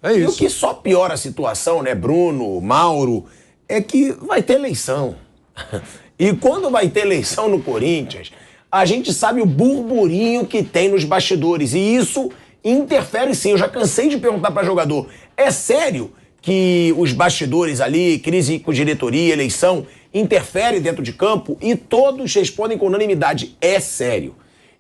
É E o isso. que só piora a situação, né, Bruno, Mauro, é que vai ter eleição. E quando vai ter eleição no Corinthians, a gente sabe o burburinho que tem nos bastidores. E isso interfere sim. Eu já cansei de perguntar para jogador, é sério que os bastidores ali, crise com diretoria, eleição, interfere dentro de campo? E todos respondem com unanimidade, é sério.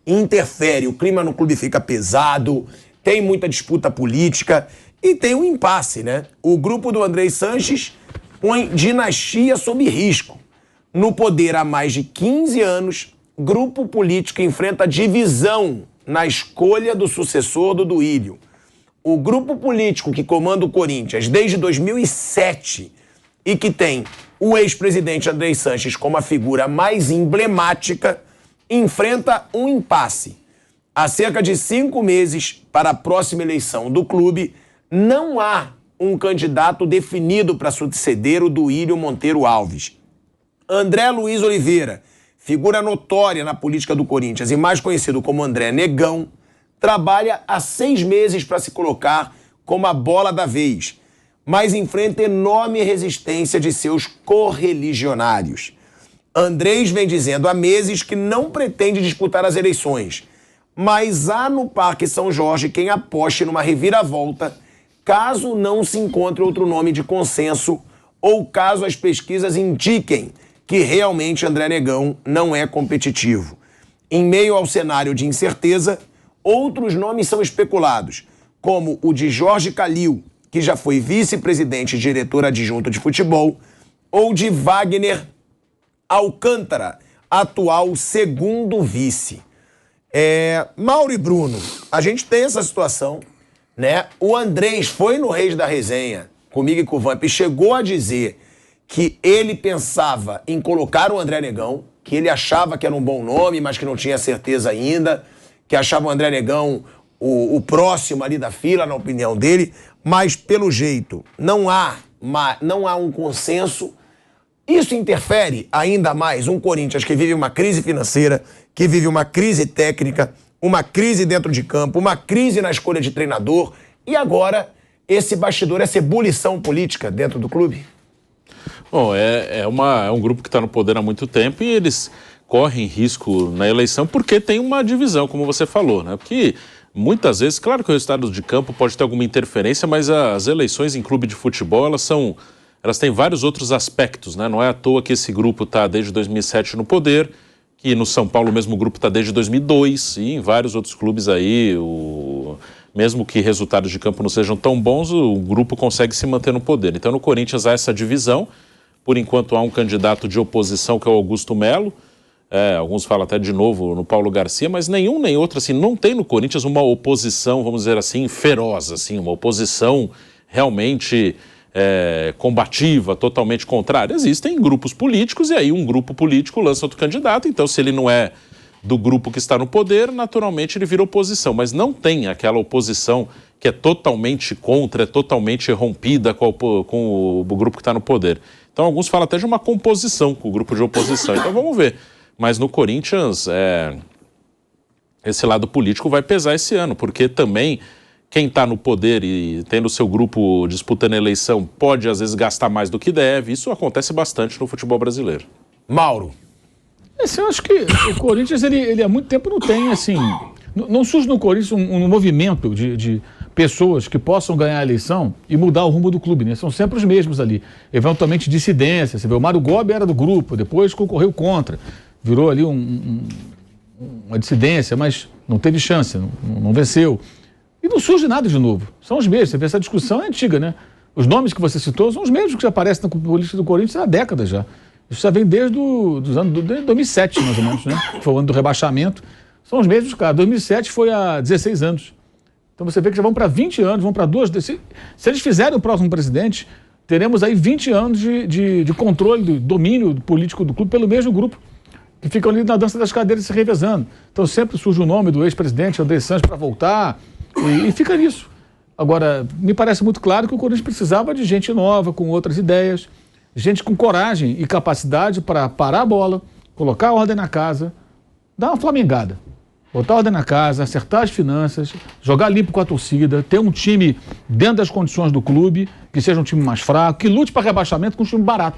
Interfere, o clima no clube fica pesado, tem muita disputa política e tem um impasse, né? O grupo do Andrei Sanches põe dinastia sob risco. No poder há mais de 15 anos, grupo político enfrenta divisão na escolha do sucessor do Duílio. O grupo político que comanda o Corinthians desde 2007 e que tem o ex-presidente Andrei Sanches como a figura mais emblemática, enfrenta um impasse. Há cerca de 5 meses para a próxima eleição do clube, não há um candidato definido para suceder o Duílio Monteiro Alves. André Luiz Oliveira, figura notória na política do Corinthians e mais conhecido como André Negão, trabalha há 6 meses para se colocar como a bola da vez, mas enfrenta enorme resistência de seus correligionários. Andrés vem dizendo há meses que não pretende disputar as eleições, mas há no Parque São Jorge quem aposte numa reviravolta caso não se encontre outro nome de consenso ou caso as pesquisas indiquem que realmente André Negão não é competitivo. Em meio ao cenário de incerteza, outros nomes são especulados, como o de Jorge Calil, que já foi vice-presidente e diretor adjunto de futebol, ou de Wagner Alcântara, atual segundo vice. Mauro e Bruno, a gente tem essa situação, né? O Andrés foi no Reis da Resenha, comigo e com o Vamp, e chegou a dizer que ele pensava em colocar o André Negão, que ele achava que era um bom nome, mas que não tinha certeza ainda, que achava o André Negão o próximo ali da fila, na opinião dele, mas pelo jeito não há um consenso. Isso interfere ainda mais um Corinthians que vive uma crise financeira, que vive uma crise técnica, uma crise dentro de campo, uma crise na escolha de treinador e agora esse bastidor, essa ebulição política dentro do clube? Bom, é um grupo que está no poder há muito tempo e eles correm risco na eleição porque tem uma divisão, como você falou, né? Porque muitas vezes, claro que o resultado de campo pode ter alguma interferência, mas as eleições em clube de futebol, elas têm vários outros aspectos, né? Não é à toa que esse grupo está desde 2007 no poder, que no São Paulo o mesmo grupo está desde 2002 e em vários outros clubes aí, mesmo que resultados de campo não sejam tão bons, o grupo consegue se manter no poder. Então no Corinthians há essa divisão, por enquanto há um candidato de oposição que é o Augusto Melo, alguns falam até de novo no Paulo Garcia, mas nenhum nem outro, assim, não tem no Corinthians uma oposição, vamos dizer assim, feroz, assim, uma oposição realmente combativa, totalmente contrária. Existem grupos políticos e aí um grupo político lança outro candidato, então se ele não é do grupo que está no poder, naturalmente ele vira oposição, mas não tem aquela oposição que é totalmente contra, é totalmente rompida com o grupo que está no poder. Então alguns falam até de uma composição com o grupo de oposição, então vamos ver. Mas no Corinthians, esse lado político vai pesar esse ano, porque também quem está no poder e tendo seu grupo disputando a eleição pode, às vezes, gastar mais do que deve. Isso acontece bastante no futebol brasileiro. Mauro. Eu acho que o Corinthians, ele há muito tempo não tem, assim... Não surge no Corinthians um movimento de pessoas que possam ganhar a eleição e mudar o rumo do clube, né? São sempre os mesmos ali. Eventualmente dissidência. Você vê, o Mário Gobi era do grupo, depois concorreu contra. Virou ali uma dissidência, mas não teve chance, não venceu. E não surge nada de novo. São os mesmos. Você vê, essa discussão é antiga, né? Os nomes que você citou são os mesmos que já aparecem na política do Corinthians há décadas já. Isso já vem desde os anos de 2007, mais ou menos, né? Foi o ano do rebaixamento. São os mesmos, cara. 2007 foi há 16 anos. Então você vê que já vão para 20 anos, vão para duas... Se eles fizerem o próximo presidente, teremos aí 20 anos de controle, de domínio político do clube pelo mesmo grupo, que ficam ali na dança das cadeiras se revezando. Então sempre surge o nome do ex-presidente André Sanches para voltar e fica nisso. Agora, me parece muito claro que o Corinthians precisava de gente nova, com outras ideias, gente com coragem e capacidade para parar a bola, colocar a ordem na casa, dar uma flamengada. botar ordem na casa, acertar as finanças, jogar limpo com a torcida, ter um time dentro das condições do clube, que seja um time mais fraco, que lute para rebaixamento com um time barato.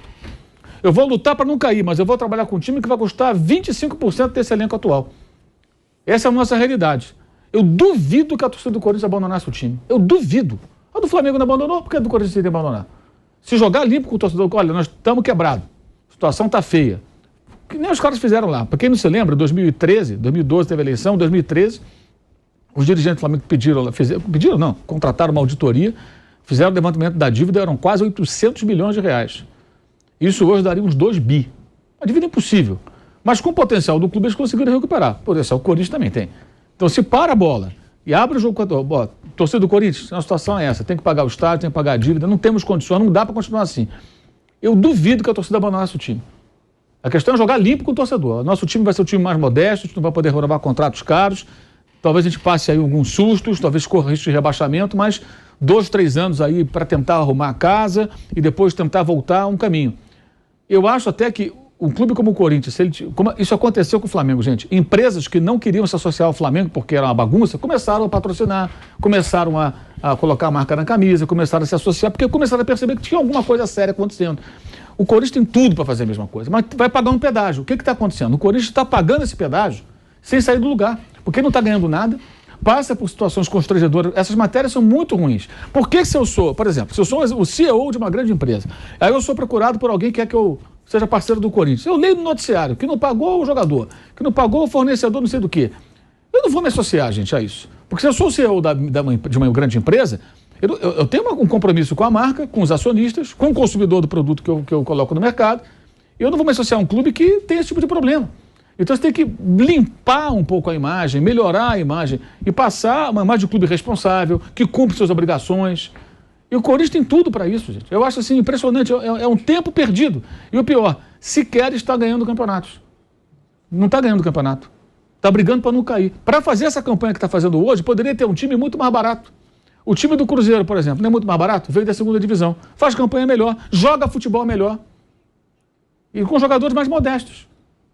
Eu vou lutar para não cair, mas eu vou trabalhar com um time que vai custar 25% desse elenco atual. Essa é a nossa realidade. Eu duvido que a torcida do Corinthians abandonasse o time. Eu duvido. A do Flamengo não abandonou, por que a do Corinthians tem que abandonar? Se jogar limpo com o torcedor, olha, nós estamos quebrados, a situação está feia. Que nem os caras fizeram lá. Para quem não se lembra, 2013, 2012 teve eleição, 2013, os dirigentes do Flamengo pediram não, contrataram uma auditoria, fizeram o levantamento da dívida, eram quase 800 milhões de reais. Isso hoje daria uns 2 bi. Uma dívida impossível. Mas com o potencial do clube eles conseguiram recuperar. Por isso, o Corinthians também tem. Então, se para a bola e abre o jogo com a torcida do Corinthians, a situação é essa, tem que pagar o estádio, tem que pagar a dívida, não temos condições, não dá para continuar assim. Eu duvido que a torcida abandonasse o time. A questão é jogar limpo com o torcedor. Nosso time vai ser um time mais modesto, a gente não vai poder renovar contratos caros, talvez a gente passe aí alguns sustos, talvez corra risco de rebaixamento, mas 2, 3 anos aí para tentar arrumar a casa e depois tentar voltar a um caminho. Eu acho até que um clube como o Corinthians, isso aconteceu com o Flamengo, gente. Empresas que não queriam se associar ao Flamengo porque era uma bagunça, começaram a patrocinar, começaram a colocar a marca na camisa, começaram a se associar, porque começaram a perceber que tinha alguma coisa séria acontecendo. O Corinthians tem tudo para fazer a mesma coisa, mas vai pagar um pedágio. O que está acontecendo? O Corinthians está pagando esse pedágio sem sair do lugar, porque não está ganhando nada, passa por situações constrangedoras. Essas matérias são muito ruins. Por que se eu sou, por exemplo, se eu sou o CEO de uma grande empresa, aí eu sou procurado por alguém que quer que eu seja parceiro do Corinthians. Eu leio no noticiário que não pagou o jogador, que não pagou o fornecedor não sei do quê. Eu não vou me associar, gente, a isso. Porque se eu sou o CEO de uma grande empresa, eu tenho um compromisso com a marca, com os acionistas, com o consumidor do produto que eu coloco no mercado. Eu não vou me associar a um clube que tem esse tipo de problema. Então você tem que limpar um pouco a imagem, melhorar a imagem e passar uma imagem de clube responsável, que cumpre suas obrigações. E o Corinthians tem tudo para isso, gente. Eu acho assim impressionante, é um tempo perdido. E o pior, sequer está ganhando campeonatos. Não está ganhando campeonato. Está brigando para não cair. Para fazer essa campanha que está fazendo hoje, poderia ter um time muito mais barato. O time do Cruzeiro, por exemplo, não é muito mais barato? Veio da segunda divisão. Faz campanha melhor, joga futebol melhor. E com jogadores mais modestos.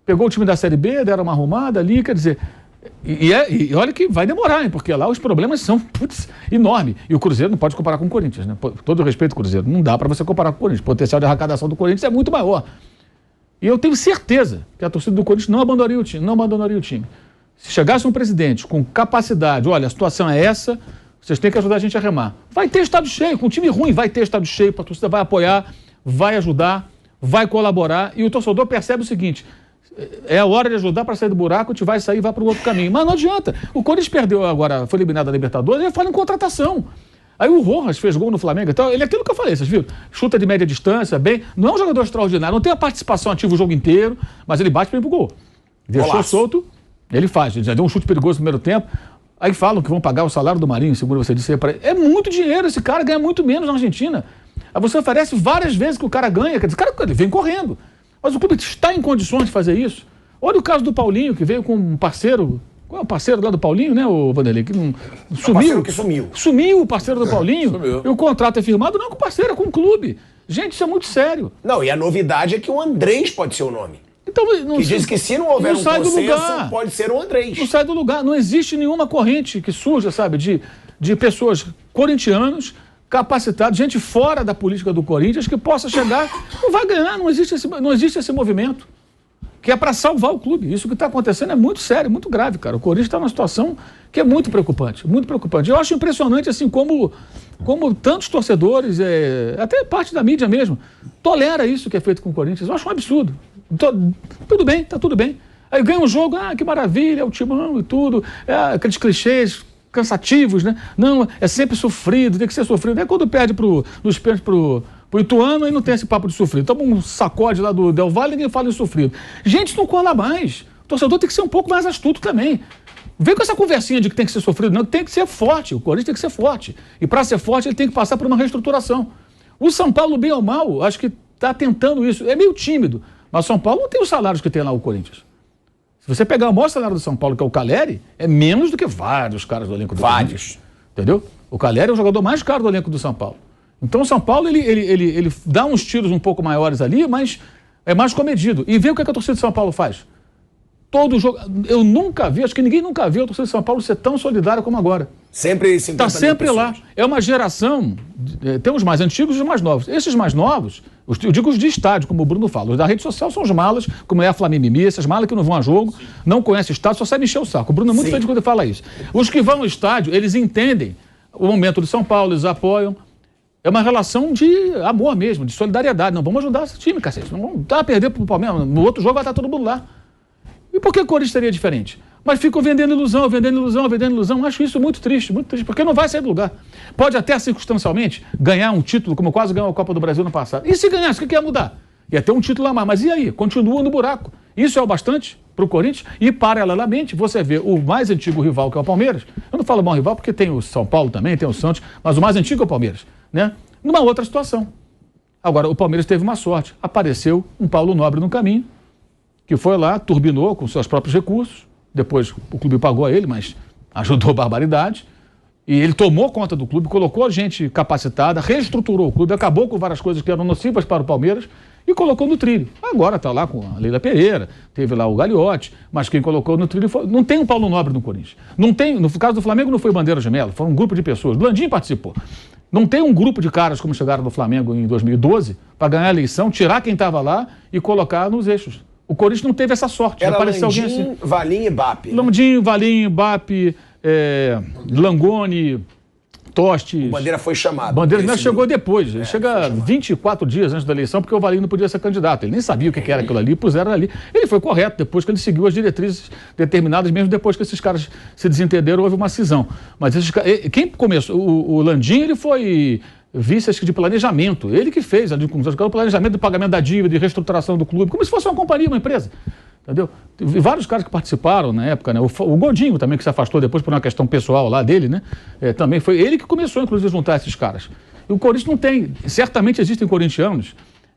Pegou o time da Série B, deram uma arrumada ali, quer dizer... E olha que vai demorar, hein, porque lá os problemas são enormes. E o Cruzeiro não pode comparar com o Corinthians, né? Todo o respeito ao Cruzeiro. Não dá para você comparar com o Corinthians. O potencial de arrecadação do Corinthians é muito maior. E eu tenho certeza que a torcida do Corinthians não abandonaria o time. Se chegasse um presidente com capacidade, olha, a situação é essa, vocês têm que ajudar a gente a remar. Vai ter estado cheio, com um time ruim vai ter estado cheio, a torcida vai apoiar, vai ajudar, vai colaborar. E o torcedor percebe o seguinte... É a hora de ajudar para sair do buraco, a gente vai sair e vai para o outro caminho. Mas não adianta. O Corinthians perdeu agora, foi eliminado da Libertadores, ele fala em contratação. Aí o Rojas fez gol no Flamengo. Então, ele é aquilo que eu falei, vocês viram? Chuta de média distância, bem. Não é um jogador extraordinário, não tem a participação ativa o jogo inteiro, mas ele bate bem pro gol. Deixou solto, ele faz. Ele já deu um chute perigoso no primeiro tempo. Aí falam que vão pagar o salário do Marinho, segundo você disse. É muito dinheiro, esse cara ganha muito menos na Argentina. Aí você oferece várias vezes que o cara ganha, quer dizer, o cara ele vem correndo. Mas o clube está em condições de fazer isso. Olha o caso do Paulinho, que veio com um parceiro. Qual é o parceiro lá do Paulinho, né, o Vanderlei? Que não sumiu. Sumiu o parceiro do Paulinho. Sumiu. E o contrato é firmado não com o parceiro, é com o clube. Gente, isso é muito sério. Não, e a novidade é que o Andrés pode ser o nome. Então, diz que se não houver um consenso, pode ser o Andrés. Não sai do lugar. Não existe nenhuma corrente que surja, sabe, de pessoas corintianos capacitados, gente fora da política do Corinthians que possa chegar, não vai ganhar, não existe esse movimento, que é para salvar o clube. Isso que está acontecendo é muito sério, muito grave, cara. O Corinthians está numa situação que é muito preocupante, muito preocupante. Eu acho impressionante, assim, como tantos torcedores, até parte da mídia mesmo, tolera isso que é feito com o Corinthians. Eu acho um absurdo. Tudo bem, tá tudo bem. Aí ganha um jogo, que maravilha, o timão e tudo, aqueles clichês cansativos, né? Não, é sempre sofrido, tem que ser sofrido. É quando perde nos pênaltis pro Ituano, aí não tem esse papo de sofrido. Toma um sacode lá do Del Valle e ninguém fala em sofrido. Gente, não cola mais. O torcedor tem que ser um pouco mais astuto também. Vem com essa conversinha de que tem que ser sofrido, não, tem que ser forte. O Corinthians tem que ser forte. E para ser forte, ele tem que passar por uma reestruturação. O São Paulo, bem ou mal, acho que está tentando isso. É meio tímido, mas o São Paulo não tem os salários que tem lá o Corinthians. Se você pegar o maior salário do São Paulo, que é o Caleri, é menos do que vários caras do elenco do Corinthians. Entendeu? O Caleri é o jogador mais caro do elenco do São Paulo. Então o São Paulo, ele dá uns tiros um pouco maiores ali, mas é mais comedido. E vê o que a torcida de São Paulo faz. Todo jogo. Eu nunca vi, acho que ninguém nunca viu a torcida de São Paulo ser tão solidária como agora. Sempre 50 Está sempre mil lá. É uma geração, tem os mais antigos e os mais novos. Esses mais novos, eu digo os de estádio, como o Bruno fala. Os da rede social são os malas, como é a Flamimimi, essas malas que não vão a jogo, não conhecem o estádio, só sabem encher o saco. O Bruno é muito feliz quando ele fala isso. Os que vão ao estádio, eles entendem o momento de São Paulo, eles apoiam. É uma relação de amor mesmo, de solidariedade. Não, vamos ajudar esse time, cacete. Não vamos dar a perder pro Palmeiras. No outro jogo vai estar todo mundo lá. E por que o Corinthians seria diferente? Mas ficam vendendo ilusão, vendendo ilusão, vendendo ilusão. Acho isso muito triste, porque não vai sair do lugar. Pode até, circunstancialmente, ganhar um título, como quase ganhou a Copa do Brasil no passado. E se ganhasse, o que ia mudar? Ia ter um título a mais. Mas e aí? Continua no buraco. Isso é o bastante para o Corinthians. E, paralelamente, você vê o mais antigo rival, que é o Palmeiras. Eu não falo bom rival porque tem o São Paulo também, tem o Santos, mas o mais antigo é o Palmeiras, né? Numa outra situação. Agora, o Palmeiras teve uma sorte. Apareceu um Paulo Nobre no caminho, que foi lá, turbinou com seus próprios recursos. Depois o clube pagou a ele, mas ajudou barbaridade. E ele tomou conta do clube, colocou gente capacitada, reestruturou o clube, acabou com várias coisas que eram nocivas para o Palmeiras e colocou no trilho. Agora está lá com a Leila Pereira, teve lá o Gagliotti, mas quem colocou no trilho foi... Não tem um Paulo Nobre no Corinthians. Não tem, no caso do Flamengo não foi Bandeira Gemela, foi um grupo de pessoas. Blandinho participou. Não tem um grupo de caras como chegaram no Flamengo em 2012 para ganhar a eleição, tirar quem estava lá e colocar nos eixos. O Corinthians não teve essa sorte. Era apareceu Landim, alguém assim. Valim e Bap. Landim, Valim, Bap, Langoni, Tostes. O Bandeira foi chamado. Bandeira não chegou depois. Ele chega 24 dias antes da eleição, porque o Valim não podia ser candidato. Ele nem sabia o que era aquilo ali, puseram ali. Ele foi correto depois que ele seguiu as diretrizes determinadas, mesmo depois que esses caras se desentenderam, houve uma cisão. Mas quem começou? O Landim, ele foi vice de planejamento. Ele que fez o planejamento do pagamento da dívida, de reestruturação do clube, como se fosse uma companhia, uma empresa. Entendeu? Teve vários caras que participaram na época, né? O Godinho também, que se afastou depois por uma questão pessoal lá dele, né? Também foi ele que começou, inclusive, a juntar esses caras. E o Corinthians não tem. Certamente existem corintianos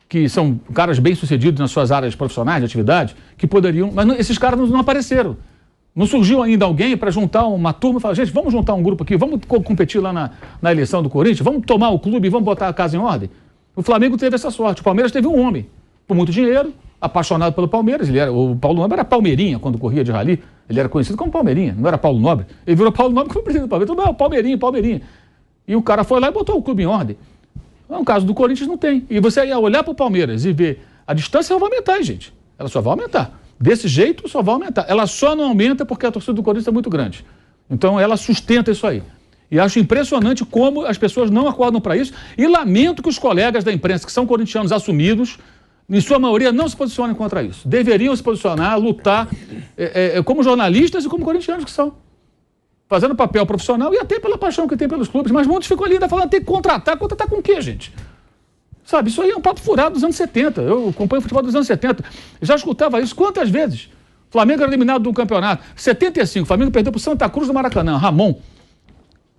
que são caras bem-sucedidos nas suas áreas profissionais, de atividade, que poderiam. Mas esses caras não apareceram. Não surgiu ainda alguém para juntar uma turma e falar, gente, vamos juntar um grupo aqui, vamos competir lá na eleição do Corinthians, vamos tomar o clube e vamos botar a casa em ordem? O Flamengo teve essa sorte. O Palmeiras teve um homem, por muito dinheiro, apaixonado pelo Palmeiras. O Paulo Nobre era Palmeirinha quando corria de rally. Ele era conhecido como Palmeirinha, não era Paulo Nobre. Ele virou Paulo Nobre como presidente do Palmeiras. Então, Palmeirinha, Palmeirinha. E o cara foi lá e botou o clube em ordem. No caso do Corinthians, não tem. E você ia olhar para o Palmeiras e ver a distância, ela vai aumentar, gente. Ela só vai aumentar. Desse jeito, só vai aumentar. Ela só não aumenta porque a torcida do Corinthians é muito grande. Então, ela sustenta isso aí. E acho impressionante como as pessoas não acordam para isso. E lamento que os colegas da imprensa, que são corintianos assumidos, em sua maioria, não se posicionem contra isso. Deveriam se posicionar, lutar, como jornalistas e como corintianos que são. Fazendo papel profissional e até pela paixão que tem pelos clubes. Mas muitos ficam ali ainda falando, tem que contratar. Contratar com o quê, gente? Sabe, isso aí é um papo furado dos anos 70. Eu acompanho o futebol dos anos 70. Já escutava isso quantas vezes? O Flamengo era eliminado do campeonato. 75, o Flamengo perdeu para o Santa Cruz do Maracanã. Ramon.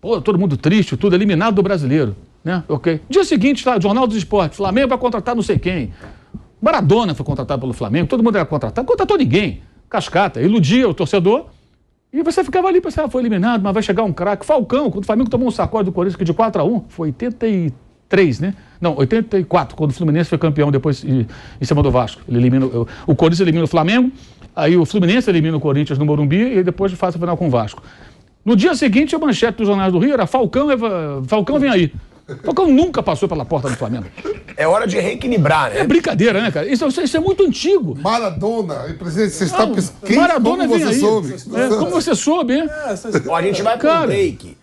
Pô, todo mundo triste, tudo eliminado do Brasileiro. Né? Ok. Dia seguinte, lá, Jornal dos Esportes. Flamengo vai contratar não sei quem. Maradona foi contratado pelo Flamengo. Todo mundo era contratado. Não contratou ninguém. Cascata. Iludia o torcedor. E você ficava ali pensando, foi eliminado, mas vai chegar um craque. Falcão, quando o Flamengo tomou um sacode do Corinthians, que de 4-1, foi 83, né? Não, 84, quando o Fluminense foi campeão depois em cima do Vasco. Ele elimina, o Corinthians elimina o Flamengo, aí o Fluminense elimina o Corinthians no Morumbi e depois faz a final com o Vasco. No dia seguinte, a manchete dos jornais do Rio era Falcão vem aí. Falcão nunca passou pela porta do Flamengo. É hora de reequilibrar, né? É brincadeira, né, cara? Isso é muito antigo. Maradona, presidente, você está pesquisando. Maradona como vem você aí. soube? Como você soube, hein? Ó, a gente vai para um break.